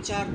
4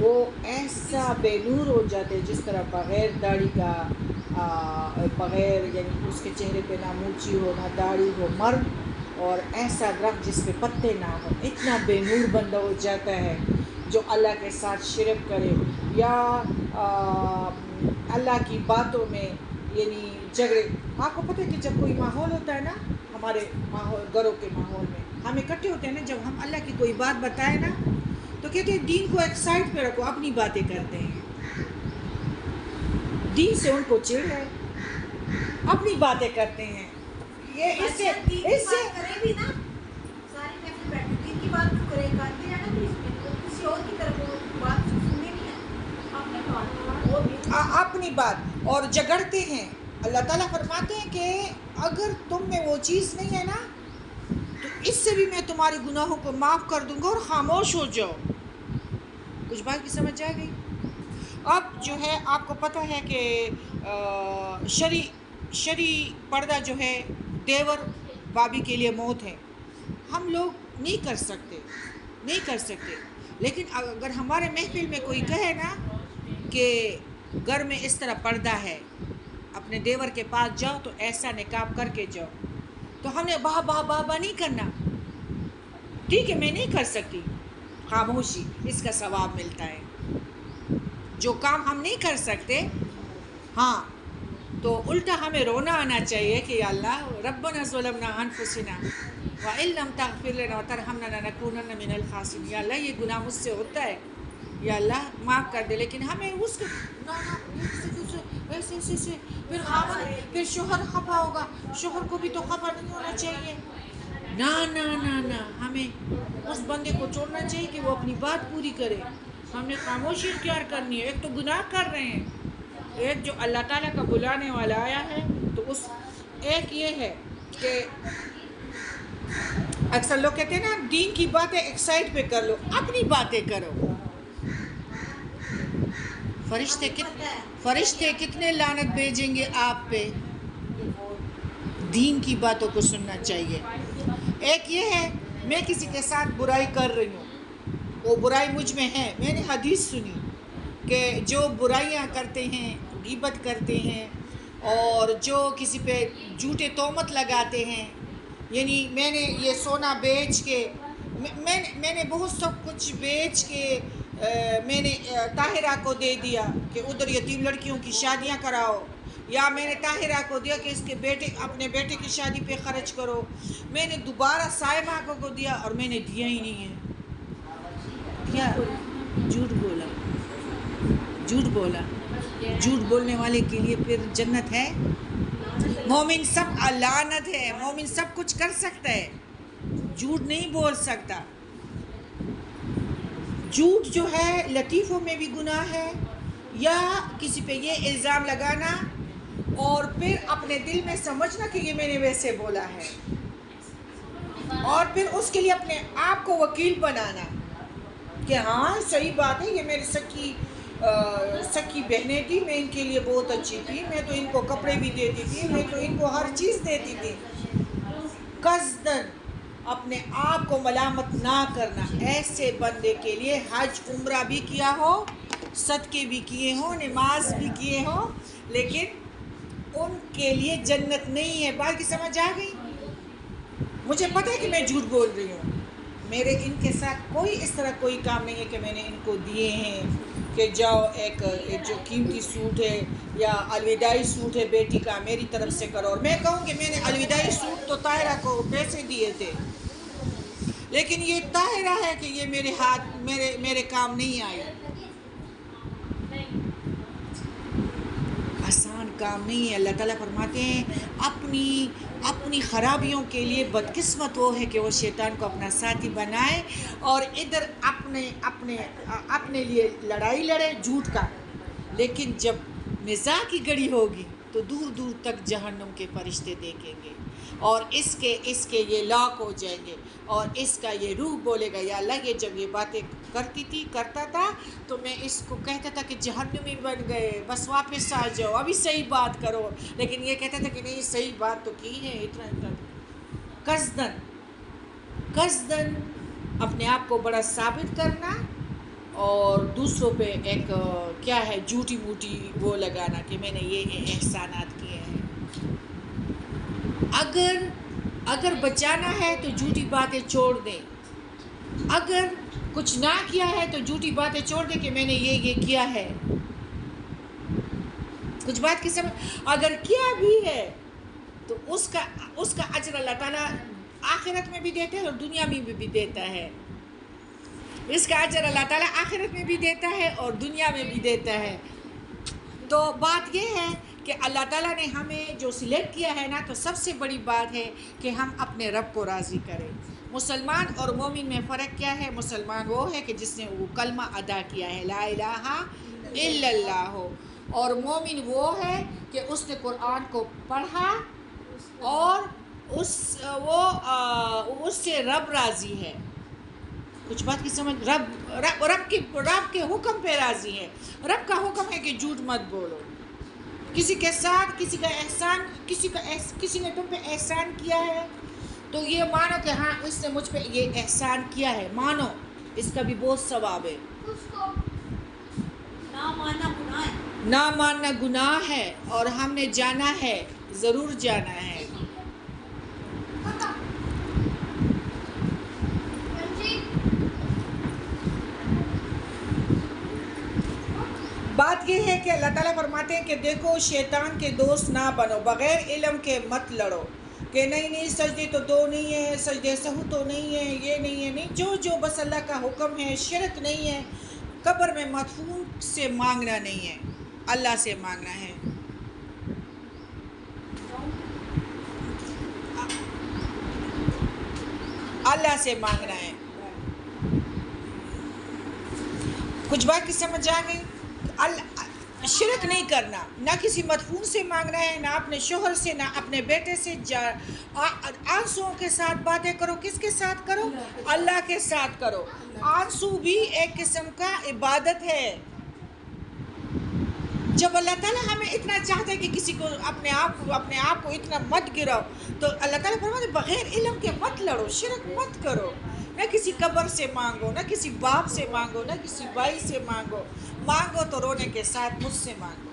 وہ ایسا بے نور ہو جاتے جس طرح بغیر داڑھی کا بغیر یعنی اس کے چہرے پہ نہ مونچھی ہو نہ داڑھی ہو مرد، اور ایسا درخت جس پہ پتے نہ ہو، اتنا بے نور بندہ ہو جاتا ہے جو اللہ کے ساتھ شرک کرے یا اللہ کی باتوں میں یعنی جھگڑے۔ آپ کو پتہ ہے کہ جب کوئی ماحول ہوتا ہے نا، ہمارے ماحول گھروں کے ماحول میں ہم اکٹھے ہوتے ہیں نا، جب ہم اللہ کی کوئی بات بتائیں نا تو کہتے ہیں دین کو ایک سائڈ پہ رکھو، اپنی باتیں کرتے ہیں۔ دین سے ان کو چڑ ہے، اپنی باتیں کرتے ہیں۔ یہ اس سے کرے بھی نا ساری محفل بیٹھ دین کی بات تو کرے کرتے ہیں نا، کسی اور کی طرف وہ بات سننی نہیں ہے، اپنی بات اپنی بات اور جگڑتے ہیں۔ اللہ تعالیٰ فرماتے ہیں کہ اگر تم میں وہ چیز نہیں ہے نا تو اس سے بھی میں تمہارے گناہوں کو معاف کر دوں گا اور خاموش ہو جاؤ۔ کچھ بات کی سمجھ آ گئی؟ اب جو ہے آپ کو پتہ ہے کہ شرعی پردہ جو ہے دیور بابی کے لیے موت ہے، ہم لوگ نہیں کر سکتے، لیکن اگر ہمارے محفل میں کوئی کہے نا کہ گھر میں اس طرح پردہ ہے، اپنے دیور کے پاس جاؤ تو ایسا نقاب کر کے جاؤ، تو ہم نے باہ باہ باہ باہ نہیں کرنا، ٹھیک ہے میں نہیں کر سکتی، خاموشی اس کا ثواب ملتا ہے۔ جو کام ہم نہیں کر سکتے ہاں تو الٹا ہمیں رونا آنا چاہیے کہ یا اللہ ربنا ظلمنا انفسنا وان لم تغفر لنا وترحمنا لنکونن من الخاسرین، یا اللہ یہ گناہ مجھ سے ہوتا ہے، یا اللہ معاف کر دے، لیکن ہمیں اس کو ایسے پھر شوہر خفا ہوگا، شوہر کو بھی تو خفا نہیں ہونا چاہیے، نہ ہمیں اس بندے کو چھوڑنا چاہیے کہ وہ اپنی بات پوری کرے، ہم نے خاموشی اختیار کرنی ہے۔ ایک تو گناہ کر رہے ہیں، ایک جو اللہ تعالیٰ کا بلانے والا آیا ہے، تو اس ایک یہ ہے کہ اکثر لوگ کہتے ہیں نا دین کی باتیں ایک سائڈ پہ کر لو، اپنی باتیں کرو۔ فرشتے کتنے لعنت بھیجیں گے آپ پہ، دین کی باتوں کو سننا چاہیے۔ ایک یہ ہے میں کسی کے ساتھ برائی کر رہی ہوں، وہ برائی مجھ میں ہے، میں نے حدیث سنی کہ جو برائیاں کرتے ہیں، غیبت کرتے ہیں، اور جو کسی پہ جھوٹے تہمت لگاتے ہیں، یعنی میں نے یہ سونا بیچ کے میں نے بہت سب کچھ بیچ کے میں نے طاہرہ کو دے دیا کہ ادھر یتیم لڑکیوں کی شادیاں کراؤ، یا میں نے طاہرہ کو دیا کہ اس کے اپنے بیٹے کی شادی پہ خرچ کرو، میں نے دوبارہ صائمہ کو دیا اور میں نے دیا ہی نہیں ہے، کیا جھوٹ بولا، جھوٹ بولنے والے کے لیے پھر جنت ہے؟ مومن سب لعنت ہے، مومن سب کچھ کر سکتا ہے، جھوٹ نہیں بول سکتا۔ جھوٹ جو ہے لطیفوں میں بھی گناہ ہے، یا کسی پہ یہ الزام لگانا اور پھر اپنے دل میں سمجھنا کہ یہ میں نے ویسے بولا ہے، اور پھر اس کے لیے اپنے آپ کو وکیل بنانا کہ ہاں صحیح بات ہے، یہ میری سکی بہنیں تھی، میں ان کے لیے بہت اچھی تھی، میں تو ان کو کپڑے بھی دیتی تھی، میں تو ان کو ہر چیز دیتی تھی۔ قصداً اپنے آپ کو ملامت نہ کرنا۔ ایسے بندے کے لیے حج عمرہ بھی کیا ہو، صدقے بھی کیے ہوں، نماز بھی کیے ہوں، لیکن ان کے لیے جنت نہیں ہے۔ بات کی سمجھ آ گئی؟ مجھے پتہ ہے کہ میں جھوٹ بول رہی ہوں، میرے ان کے ساتھ کوئی اس طرح کوئی کام نہیں ہے کہ میں نے ان کو دیے ہیں کہ جاؤ ایک جو قیمتی سوٹ ہے یا الوداعی سوٹ ہے بیٹی کا میری طرف سے کرو، اور میں کہوں کہ میں نے الوداعی سوٹ تو طاہرہ کو پیسے دیے تھے، لیکن یہ طاہرہ ہے کہ یہ میرے ہاتھ میرے کام نہیں آئی۔ آسان کام نہیں ہے۔ اللہ تعالیٰ فرماتے ہیں اپنی خرابیوں کے لیے بدقسمت وہ ہے کہ وہ شیطان کو اپنا ساتھی بنائے اور ادھر اپنے لیے لڑائی لڑے جھوٹ کا، لیکن جب نزاع کی گھڑی ہوگی تو دور دور تک جہنم کے فرشتے دیکھیں گے، اور اس کے یہ لاک ہو جائیں گے، اور اس کا یہ روح بولے گا یا اللہ یہ جب یہ باتیں کرتا تھا تو میں اس کو کہتا تھا کہ جہنمی بن گئے، بس واپس آ جاؤ، ابھی صحیح بات کرو، لیکن یہ کہتا تھا کہ نہیں صحیح بات تو کی ہے، اتنا قصداً اپنے آپ کو بڑا ثابت کرنا اور دوسروں پہ ایک کیا ہے جھوٹی موٹی وہ لگانا کہ میں نے یہ احسانات کیے ہیں. اگر بچانا ہے تو جھوٹی باتیں چھوڑ دیں. اگر کچھ نہ کیا ہے تو جھوٹی باتیں چھوڑ دیں کہ میں نے یہ کیا ہے. کچھ بات کی سمجھ. اگر کیا بھی ہے تو اس کا اجر اللہ تعالیٰ آخرت میں بھی دیتا ہے اور دنیا میں بھی دیتا ہے. اس کا اجر اللہ تعالیٰ آخرت میں بھی دیتا ہے اور دنیا میں بھی دیتا ہے. تو بات یہ ہے کہ اللہ تعالیٰ نے ہمیں جو سلیکٹ کیا ہے نا، تو سب سے بڑی بات ہے کہ ہم اپنے رب کو راضی کریں. مسلمان اور مومن میں فرق کیا ہے؟ مسلمان وہ ہے کہ جس نے وہ کلمہ ادا کیا ہے لا الہ الا اللہ، اور مومن وہ ہے کہ اس نے قرآن کو پڑھا اور اس سے رب راضی ہے. کچھ بات کی سمجھ. رب کے حکم پہ راضی ہے. رب کا حکم ہے کہ جھوٹ مت بولو. کسی کے ساتھ کسی کا احسان، کسی نے تم پہ احسان کیا ہے تو یہ مانو کہ ہاں اس نے مجھ پہ یہ احسان کیا ہے، مانو اس کا بھی بہت ثواب ہے. نہ ماننا گناہ ہے اور ہم نے جانا ہے، ضرور جانا ہے. بات یہ ہے کہ اللہ تعالیٰ فرماتے ہیں کہ دیکھو شیطان کے دوست نہ بنو، بغیر علم کے مت لڑو کہ نہیں سجدے تو دو نہیں ہے، سجدے سہو تو نہیں ہے، یہ نہیں ہے. نہیں، جو بس اللہ کا حکم ہے. شرک نہیں ہے. قبر میں مدفون سے مانگنا نہیں ہے، اللہ سے مانگنا ہے. اللہ سے مانگنا ہے. کچھ بات کی سمجھ آ گئی؟ شرک نہیں کرنا، نہ کسی مدفون سے مانگنا ہے، نہ اپنے شوہر سے، نہ اپنے بیٹے سے. آنسوؤں کے ساتھ باتیں کرو. کس کے ساتھ کرو؟ اللہ کے ساتھ کرو. آنسو بھی ایک قسم کا عبادت ہے. جب اللہ تعالیٰ ہمیں اتنا چاہتا ہے کہ کسی کو اپنے آپ کو اتنا مت گراؤ، تو اللہ تعالیٰ فرماتے بغیر علم کے مت لڑو، شرک مت کرو. نہ کسی قبر سے مانگو، نہ کسی باپ سے مانگو، نہ کسی بھائی سے مانگو. مانگو تو رونے کے ساتھ مجھ سے مانگو.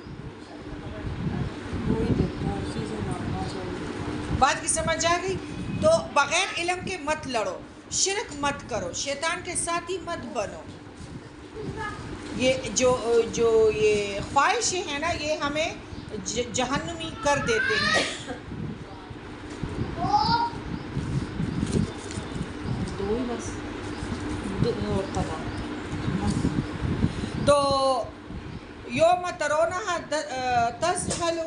بات کی سمجھ آ گئی؟ تو بغیر علم کے مت لڑو، شرک مت کرو، شیطان کے ساتھی مت بنو. یہ جو یہ خواہشیں ہیں نا، یہ ہمیں جہنمی کر دیتے ہیں. تو یوم ترونہا تذہل،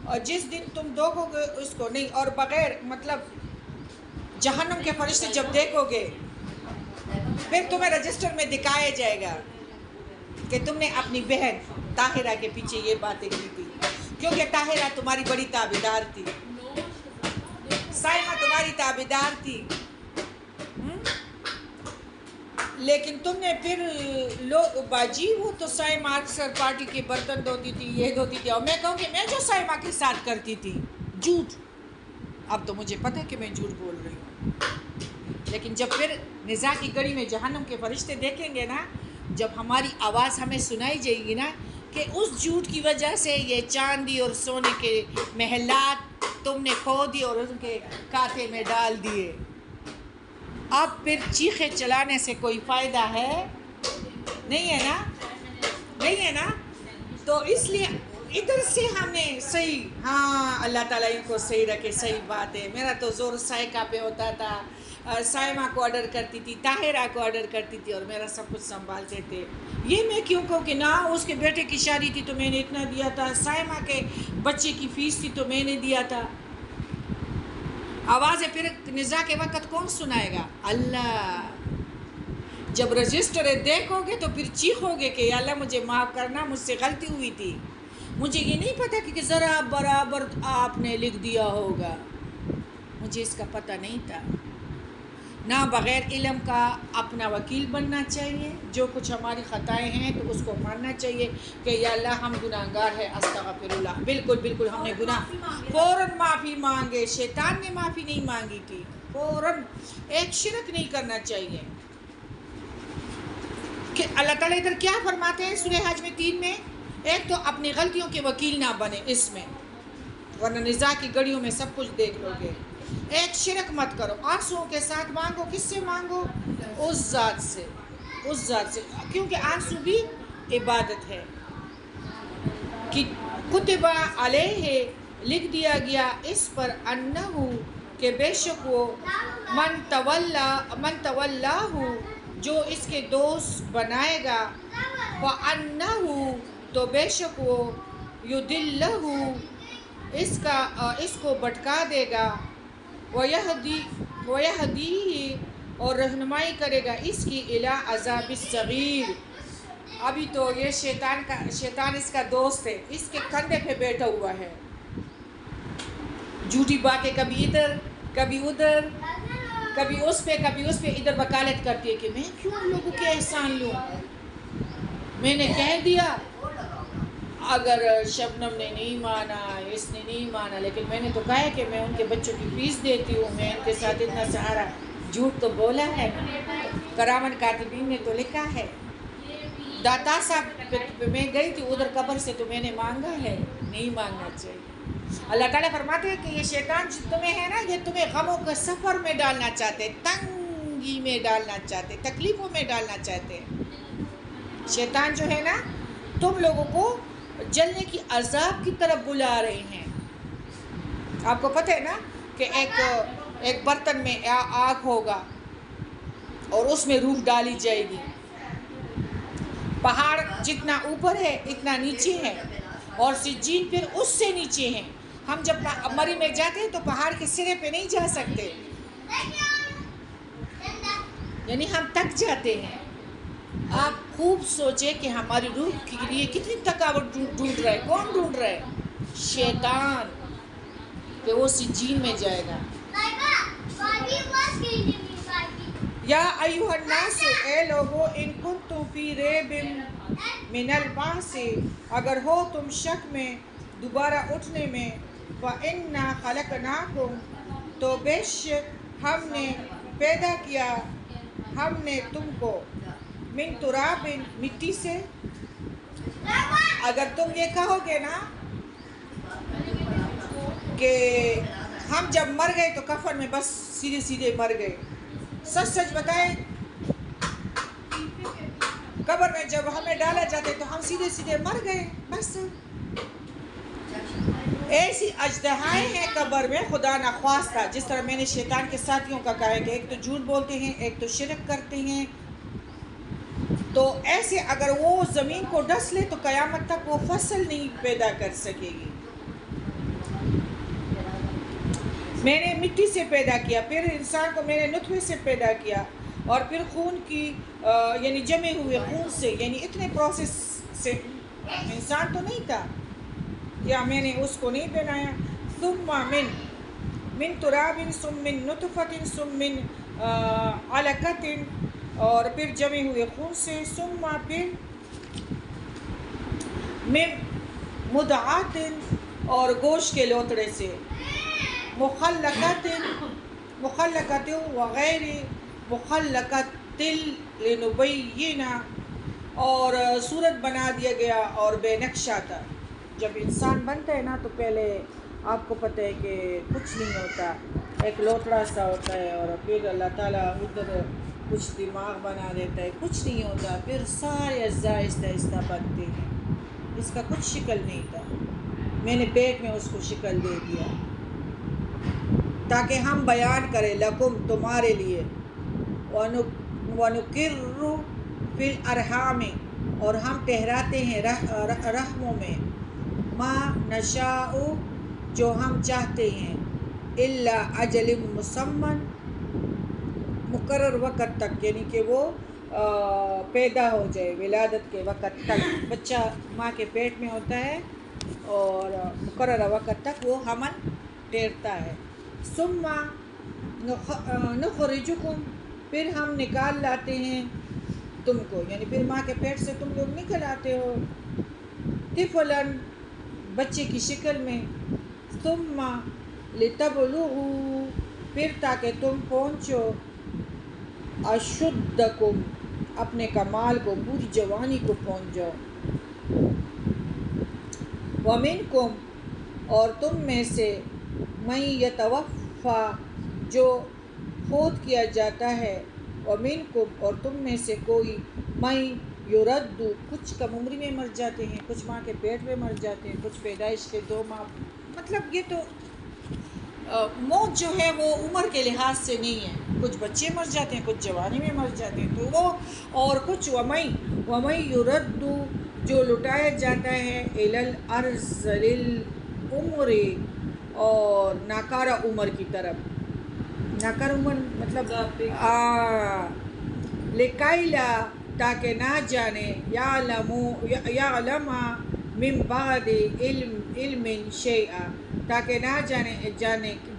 اور جس دن تم دیکھو گے اس کو نہیں، اور بغیر مطلب جہنم کے فرشتے جب دیکھو گے پھر تمہیں رجسٹر میں دکھایا جائے گا کہ تم نے اپنی بہن طاہرہ کے پیچھے یہ باتیں کی تھی، کیونکہ طاہرہ تمہاری بڑی تابعدار تھی، سائمہ تمہاری تابعدار تھی. لیکن تم نے پھر باجی وہ تو سائمہ اکثر پارٹی کے برتن دھوتی تھی، یہ دھوتی تھی، اور میں کہوں کہ میں جو سائمہ کے ساتھ کرتی تھی جھوٹ. اب تو مجھے پتہ ہے کہ میں جھوٹ بول رہی ہوں. لیکن جب پھر نزاع کی گڑی میں جہنم کے فرشتے دیکھیں گے نا، جب ہماری آواز ہمیں سنائی جائے گی نا کہ اس جھوٹ کی وجہ سے یہ چاندی اور سونے کے محلات تم نے کھو دی اور ان کے کھاتے میں ڈال دیے، اب پھر چیخے چلانے سے کوئی فائدہ ہے؟ نہیں ہے نا، نہیں ہے نا. تو اس لیے ادھر سے ہم نے صحیح، ہاں اللہ تعالیٰ ان کو صحیح رکھے، صحیح بات ہے. میرا تو زور سائقہ پہ ہوتا تھا، سائمہ کو آرڈر کرتی تھی، طاہرہ کو آرڈر کرتی تھی، اور میرا سب کچھ سنبھالتے تھے. یہ میں کیوں کہوں کہ نہ اس کے بیٹے کی شادی تھی تو میں نے اتنا دیا تھا، سائمہ کے بچے کی فیس تھی تو میں نے دیا تھا. آوازیں پھر نزاع کے وقت کون سنائے گا؟ اللہ. جب رجسٹر دیکھو گے تو پھر چیخو گے کہ یا اللہ مجھے معاف کرنا، مجھ سے غلطی ہوئی تھی، مجھے یہ نہیں پتہ کہ ذرا برابر آپ نے لکھ دیا ہوگا، مجھے اس کا پتہ نہیں تھا. نہ بغیر علم کا اپنا وکیل بننا چاہیے. جو کچھ ہماری خطائیں ہیں تو اس کو ماننا چاہیے کہ یا اللہ ہم گناہگار ہیں، استغفر اللہ. بالکل ہم نے گناہ، فوراً معافی مانگے. شیطان نے معافی نہیں مانگی تھی، فوراً. ایک شرک نہیں کرنا چاہیے. کہ اللہ تعالیٰ ادھر کیا فرماتے ہیں سورہ حج میں 3 میں؟ ایک تو اپنی غلطیوں کے وکیل نہ بنے اس میں، ورنہ نزاع کی گڑیوں میں سب کچھ دیکھ لو گے۔ ایک شرک مت کرو، آنسوؤں کے ساتھ مانگو، کس سے مانگو؟ اس ذات سے، اس ذات سے، کیونکہ آنسو بھی عبادت ہے۔ کہ کتبہ علیہ لکھ دیا گیا اس پر انہو کہ بے شک وہ من تولاہ جو اس کے دوست بنائے گا، وَأَنَّهُ تو بے شک وہ یُضِلُّهُ اس کو بھٹکا دے گا، وَيَهْدِيهِ اور رہنمائی کرے گا اس کی الی عذاب الصغیر۔ ابھی تو یہ شیطان اس کا دوست ہے، اس کے کندھے پہ بیٹھا ہوا ہے، جھوٹی باتیں کبھی ادھر کبھی ادھر، کبھی اس پہ ادھر وکالت کرتی ہے کہ میں کیوں ان لوگوں کے احسان لوں، میں نے کہہ دیا، اگر شبنم نے نہیں مانا، اس نے نہیں مانا، لیکن میں نے تو کہا ہے کہ میں ان کے بچوں کی فیس دیتی ہوں، میں ان کے ساتھ اتنا سہارا، جھوٹ تو بولا ہے۔ کرامن کاتبین نے تو لکھا ہے، داتا صاحب میں گئی تھی ادھر قبر سے تو میں نے مانگا ہے، نہیں مانگنا چاہیے۔ اللہ تعالیٰ فرماتے ہیں کہ یہ شیطان جو تمہیں ہے نا، یہ تمہیں غموں کے سفر میں ڈالنا چاہتے، تنگی میں ڈالنا چاہتے، تکلیفوں میں ڈالنا چاہتے۔ شیطان جو ہے نا تم لوگوں کو جلنے کی عذاب کی طرف بلا رہے ہیں۔ آپ کو پتہ ہے نا کہ ایک برتن میں آگ ہوگا اور اس میں روح ڈالی جائے گی، پہاڑ جتنا اوپر ہے اتنا نیچے ہے، اور سجین پھر اس سے نیچے ہیں۔ ہم جب مری میں جاتے ہیں تو پہاڑ کے سرے پہ نہیں جا سکتے، یعنی ہم تک جاتے ہیں۔ آپ خوب سوچیں کہ ہماری روح کے لیے کتنی تھکاوٹ ڈھونڈ رہا ہے، کون ڈھونڈ رہا ہے؟ شیطان، کہ وہ سجین میں جائے گا۔ یا ایھا الناس اے لوگو ان کنتم فی ریب من البعث اگر ہو تم شک میں دوبارہ اٹھنے میں، فإنا خلقناکم تو بے شک ہم نے پیدا کیا ہم نے تم کو، من تراب مٹی سے۔ اگر تم یہ کہو گے نا کہ ہم جب مر گئے تو کفن میں بس سیدھے سیدھے مر گئے، سچ سچ بتائیں، قبر میں جب ہمیں ڈالا جاتے تو ہم سیدھے سیدھے مر گئے بس۔ ایسی اژدہائیں ہیں قبر میں خدا نخواستہ، جس طرح میں نے شیطان کے ساتھیوں کا کہا ہے کہ ایک تو جھوٹ بولتے ہیں، ایک تو شرک کرتے ہیں، تو ایسے اگر وہ زمین کو ڈس لے تو قیامت تک وہ فصل نہیں پیدا کر سکے گی۔ میں نے مٹی سے پیدا کیا، پھر انسان کو میں نے نطفے سے پیدا کیا، اور پھر خون کی یعنی جمے ہوئے خون سے، یعنی اتنے پروسیس سے انسان تو نہیں تھا، یا میں نے اس کو نہیں بنایا۔ ثم من تراب ثم من نطفۃ ثم من علقۃ، اور پھر جمے ہوئے خون سے، ثم پھر من مدعات اور گوشت کے لوتڑے سے، مخلقات وغیر مخلقات لنبین، اور صورت بنا دیا گیا اور بے نقشہ تھا۔ جب انسان بنتا ہے نا تو پہلے آپ کو پتہ ہے کہ کچھ نہیں ہوتا، ایک لوتڑا سا ہوتا ہے، اور پھر اللہ تعالیٰ ادھر کچھ دماغ بنا دیتا ہے، کچھ نہیں ہوتا، پھر سارے اجزاء آہستہ آہستہ بنتے ہیں۔ اس کا کچھ شکل نہیں تھا، میں نے پیٹ میں اس کو شکل دے دیا تاکہ ہم بیان کریں لکم تمہارے لیے، وَنُقِرُّ فِي الْأَرْحَامِ اور ہم ٹھہراتے ہیں رحموں میں، ما نشاء جو ہم چاہتے ہیں، الا اجل مسمى مقرر وقت تک، یعنی کہ وہ پیدا ہو جائے ولادت کے وقت تک، بچہ ماں کے پیٹ میں ہوتا ہے اور مقررہ وقت تک وہ حمل ٹھہرتا ہے۔ ثم نخرجکم پھر ہم نکال لاتے ہیں تم کو، یعنی پھر ماں کے پیٹ سے تم لوگ نکل آتے ہو، طفلا بچے کی شکل میں، ثم لتبلغوا پھر تاکہ تم پہنچو اشدکم اپنے کمال کو پوری جوانی کو پہنچ جاؤ. وَمِنْكُمْ اور تم میں سے مَن يَتَوَفَّى جو فوت کیا جاتا ہے. وَمِنْكُمْ اور تم میں سے کوئی مَن يُرَدُّ کچھ کم عمری میں مر جاتے ہیں، کچھ ماں کے پیٹ میں مر جاتے ہیں، کچھ پیدائش کے 2 ماہ. مطلب یہ تو موت جو ہے وہ عمر کے لحاظ سے نہیں ہے. کچھ بچے مر جاتے ہیں، کچھ جوانی میں مر جاتے ہیں تو وہ، اور کچھ وَمَن يُرَدُّ جو لٹایا جاتا ہے إِلَى الْأَرْذَلِ الْعُمُرِ اور ناکارہ عمر کی طرف. ناکارہ عمر مطلب لِكَيْلَا تاکہ نہ جانے يَعْلَمَ مِن بَعْدِ عِلْمٍ شَيْئًا تاکہ نہ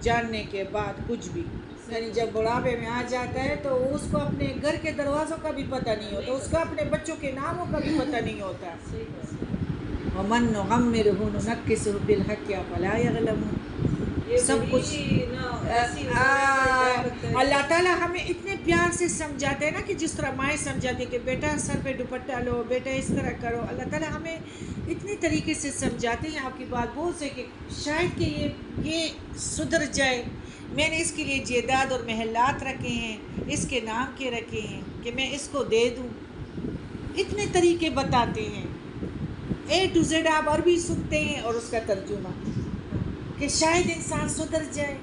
جاننے کے بعد کچھ بھی. یعنی جب بڑھاپے میں آ جاتا ہے تو اس کو اپنے گھر کے دروازوں کا بھی پتہ نہیں ہوتا، اس کو اپنے بچوں کے ناموں کا بھی پتہ نہیں ہوتا. وَمَن نُعَمِّرْهُ نُنَكِّسْهُ فِي الْخَلْقِ أَفَلَا يَعْلَمُونَ. سب کچھ اللہ تعالیٰ ہمیں اتنے پیار سے سمجھاتے ہیں نا کہ جس طرح مائیں سمجھاتی ہے کہ بیٹا سر پہ دوپٹہ لو، بیٹا اس طرح کرو. اللہ تعالیٰ ہمیں اتنے طریقے سے سمجھاتے ہیں. آپ کی بات بہت سے کہ شاید کہ یہ سدھر جائے. میں نے اس کے لیے جائیداد اور محلات رکھے ہیں، اس کے نام کے رکھے ہیں کہ میں اس کو دے دوں. اتنے طریقے بتاتے ہیں. A to Z آپ عربی سنتے ہیں اور اس کا ترجمہ کہ شاید انسان سدھر جائے،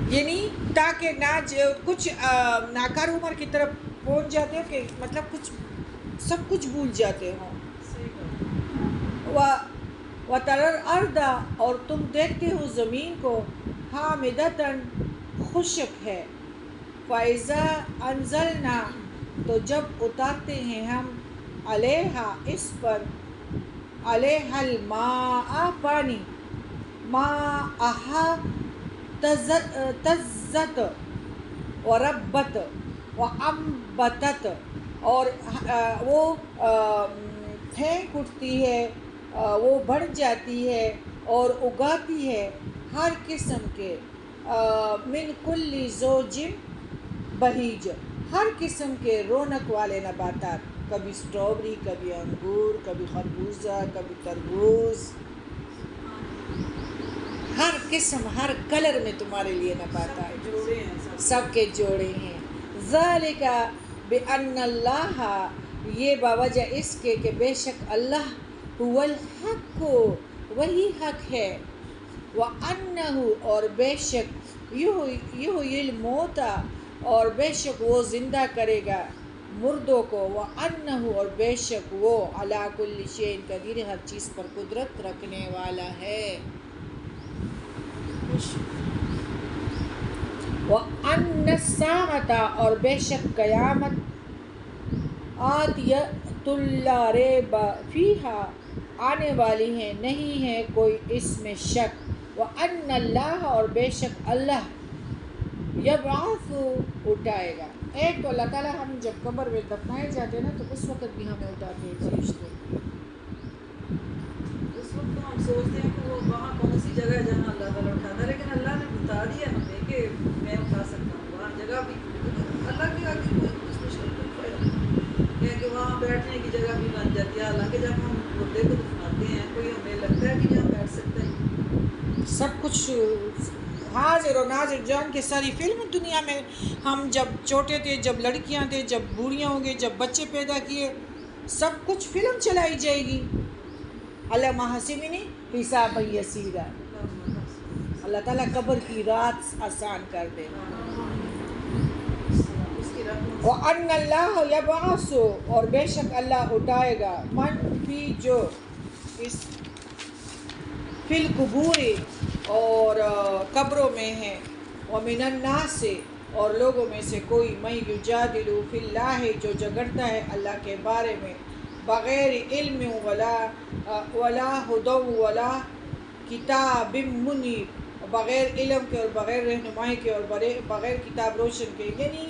یعنی تاکہ نہ کچھ ناکار عمر کی طرف پہنچ جاتے ہو کہ مطلب کچھ سب کچھ بھول جاتے ہوں. وَتَرَى الْأَرْضَ اور تم دیکھتے ہو زمین کو حَامِدَةً خشک ہے. فَإِذَا أَنزَلْنَا تو جب اتارتے ہیں ہم علیہا اس پر، علیہا الماء پانی، ماءہا تزت وربت وانبتت اور وہ پھینک اٹھتی ہے، وہ بڑھ جاتی ہے اور اگاتی ہے ہر قسم کے من کل زوج بہیج ہر قسم کے رونق والے نباتات. کبھی اسٹرابری، کبھی انگور، کبھی خربوزہ، کبھی تربوز، ہر قسم ہر کلر میں تمہارے لیے نباتات سب کے جوڑے ہیں. ذالک بأن اللہ یہ باوجہ اس کے کہ بے شک اللہ هو الحق وہی حق ہے. وَأَنَّهُ اور بے شک یحیی الموتى اور بے شک وہ زندہ کرے گا مردوں کو. وَأَنَّهُ اور بے شک وہ عَلَى كُلِّ شَيْءٍ قدیر ہر چیز پر قدرت رکھنے والا ہے. وَأَنَّ السَّاعَةَ اور بے شک قیامت آتیۃ لا ریب فیہا آنے والی ہے، نہیں ہے کوئی اس میں شک. وَأَنَّ اللَّهَ اور بے شک اللہ یبعث اٹھائے گا. ایک تو اللہ تعالیٰ ہم جب قبر میں دفنائے جاتے ہیں نا تو اس وقت بھی ہمیں اٹھاتے ہیں فرشتے. اس وقت ہم سوچتے ہیں کہ وہ وہاں کون سی جگہ ہے جہاں اللہ تعالیٰ اٹھاتا ہے، لیکن اللہ نے بتا دیا ہمیں کہ میں اٹھا سکتا ہوں وہاں جگہ بھی. اللہ کے آگے کوئی کچھ مشکل نہیں پڑا کہ وہاں بیٹھنے کی جگہ بھی بن جاتی ہے. حالانکہ جب ہم مردے کو دفناتے ہیں کوئی ہمیں لگتا ہے کہ یہاں بیٹھ سکتا ہے. سب کچھ حاضر و ناظر جان کے. ساری فلم دنیا میں ہم جب چھوٹے تھے، جب لڑکیاں تھے، جب بوڑھیاں ہوں گے، جب بچے پیدا کیے، سب کچھ فلم چلائی جائے گی. علامہ حسینی حساب یسیرا. اللہ تعالیٰ قبر کی رات آسان کر دے. وَأَنَّ اللَّهَ يَبْعَثُ اور بے شک اللہ اٹھائے گا من فی جو اس فی القبور اور قبروں میں ہے. وَمِنَ النَّاسِ اور لوگوں میں سے کوئی مَن یُجَادِلُ فِی اللَّهِ جو جھگڑتا ہے اللہ کے بارے میں بغیر علم ولا ہدی ولا کتاب منیر بغیر علم کے اور بغیر رہنمائی کے اور بغیر کتاب روشن کے. یعنی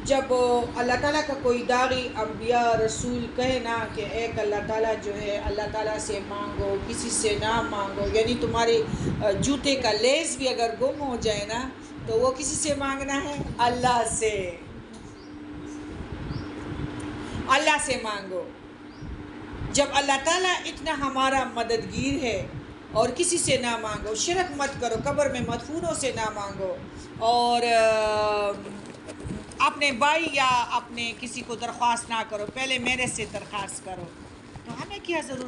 جب اللہ تعالیٰ کا کوئی داعی انبیاء رسول کہے نا کہ ایک اللہ تعالیٰ جو ہے اللہ تعالیٰ سے مانگو، کسی سے نہ مانگو. یعنی تمہارے جوتے کا لیس بھی اگر گم ہو جائے نا تو وہ کسی سے مانگنا ہے؟ اللہ سے. اللہ سے مانگو. جب اللہ تعالیٰ اتنا ہمارا مددگیر ہے اور کسی سے نہ مانگو، شرک مت کرو، قبر میں مدفونوں سے نہ مانگو، اور اپنے بھائی یا اپنے کسی کو درخواست نہ کرو، پہلے میرے سے درخواست کرو. تو ہمیں کیا ضرورت